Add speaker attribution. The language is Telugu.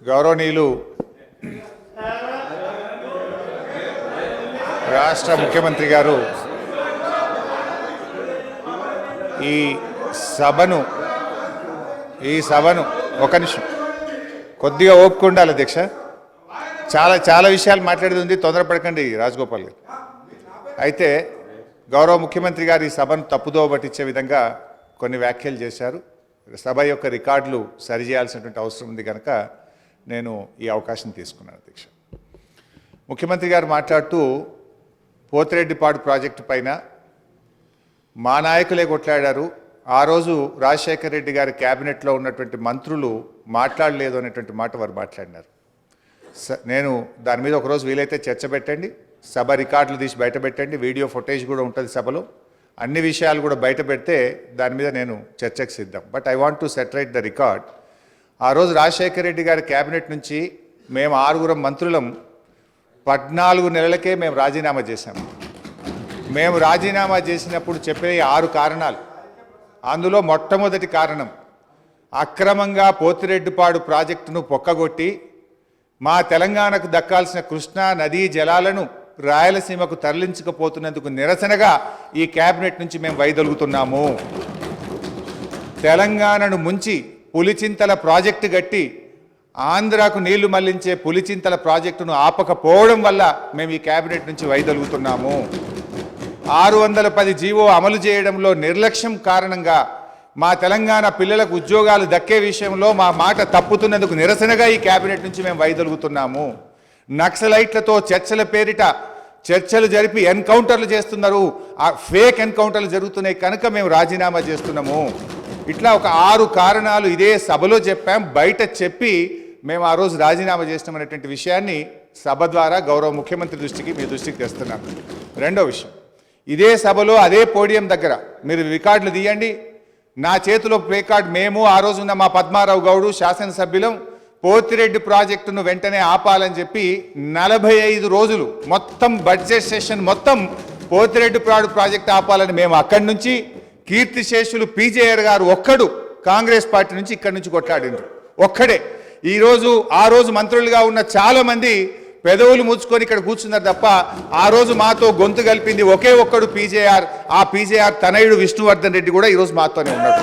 Speaker 1: గౌరవనీయులు రాష్ట్ర ముఖ్యమంత్రి గారు ఈ సభను ఒక నిమిషం కొద్దిగా ఓపిక ఉండాలి అధ్యక్ష. చాలా విషయాలు మాట్లాడేది ఉంది, తొందరపడకండి రాజగోపాల్ గారు. అయితే గౌరవ ముఖ్యమంత్రి గారు ఈ సభను తప్పుదోవ పట్టించే విధంగా కొన్ని వ్యాఖ్యలు చేశారు. సభ యొక్క రికార్డులు సరిచేయాల్సినటువంటి అవసరం ఉంది కనుక నేను ఈ అవకాశం తీసుకున్నాను అధ్యక్ష. ముఖ్యమంత్రి గారు మాట్లాడుతూ పోతిరెడ్డిపాడు ప్రాజెక్టు పైన మా నాయకులే కొట్లాడారు, ఆ రోజు రాజశేఖర రెడ్డి గారి క్యాబినెట్లో ఉన్నటువంటి మంత్రులు మాట్లాడలేదు అనేటువంటి మాట వారు మాట్లాడినారు. నేను దాని మీద ఒకరోజు వీలైతే చర్చ పెట్టండి, సభ రికార్డులు తీసి బయట పెట్టండి, వీడియో ఫుటేజ్ కూడా ఉంటుంది సభలో, అన్ని విషయాలు కూడా బయట పెడితే దాని మీద నేను చర్చకు సిద్ధం. But I want to set right the record. ఆ రోజు రాజశేఖర రెడ్డి గారి క్యాబినెట్ నుంచి మేము 6 మంత్రులం 14 నెలలకే మేము రాజీనామా చేశాము. మేము రాజీనామా చేసినప్పుడు చెప్పే 6 కారణాలు, అందులో మొట్టమొదటి కారణం అక్రమంగా పోతిరెడ్డిపాడు ప్రాజెక్టును పొక్కగొట్టి మా తెలంగాణకు దక్కాల్సిన కృష్ణా నదీ జలాలను రాయలసీమకు తరలించకపోతున్నందుకు నిరసనగా ఈ క్యాబినెట్ నుంచి మేము వైదొలుగుతున్నాము. తెలంగాణను ముంచి పులిచింతల ప్రాజెక్టు గట్టి ఆంధ్రాకు నీళ్లు మళ్లించే పులిచింతల ప్రాజెక్టును ఆపకపోవడం వల్ల మేము ఈ క్యాబినెట్ నుంచి వైదొలుగుతున్నాము. 610 జీవో అమలు చేయడంలో నిర్లక్ష్యం కారణంగా మా తెలంగాణ పిల్లలకు ఉద్యోగాలు దక్కే విషయంలో మా మాట తప్పుతున్నందుకు నిరసనగా ఈ క్యాబినెట్ నుంచి మేము వైదొలుగుతున్నాము. నక్సలైట్లతో చర్చల పేరిట చర్చలు జరిపి ఎన్కౌంటర్లు చేస్తున్నారు, ఆ ఫేక్ ఎన్కౌంటర్లు జరుగుతున్నాయి కనుక మేము రాజీనామా చేస్తున్నాము. ఇట్లా ఒక 6 కారణాలు ఇదే సభలో చెప్పాం, బయట చెప్పి మేము ఆ రోజు రాజీనామా చేసినామనేటువంటి విషయాన్ని సభ ద్వారా గౌరవ ముఖ్యమంత్రి దృష్టికి మీ దృష్టికి తెస్తున్నాను. రెండో విషయం, ఇదే సభలో అదే పోడియం దగ్గర మీరు రికార్డులు తీయండి, నా చేతిలో ప్లే కార్డ్, మేము ఆ రోజున్న మా పద్మారావు గౌడు శాసనసభ్యులం పోతిరెడ్డి ప్రాజెక్టును వెంటనే ఆపాలని చెప్పి 45 రోజులు మొత్తం బడ్జెట్ సెషన్ మొత్తం పోతిరెడ్డిపాడు ప్రాజెక్టు ఆపాలని మేము అక్కడి నుంచి కీర్తిశేషులు పీజేఆర్ గారు ఒక్కడు కాంగ్రెస్ పార్టీ నుంచి ఇక్కడి నుంచి కొట్లాడిండ్రు ఒక్కడే. ఈరోజు ఆ రోజు మంత్రులుగా ఉన్న చాలామంది పెదవులు ముచ్చుకొని ఇక్కడ కూర్చున్నారు తప్ప ఆ రోజు మాతో గొంతు కలిపింది ఒకే ఒక్కడు పీజేఆర్. ఆ పీజేఆర్ తనయుడు విష్ణువర్ధన్ రెడ్డి కూడా ఈరోజు మాతోనే ఉన్నాడు.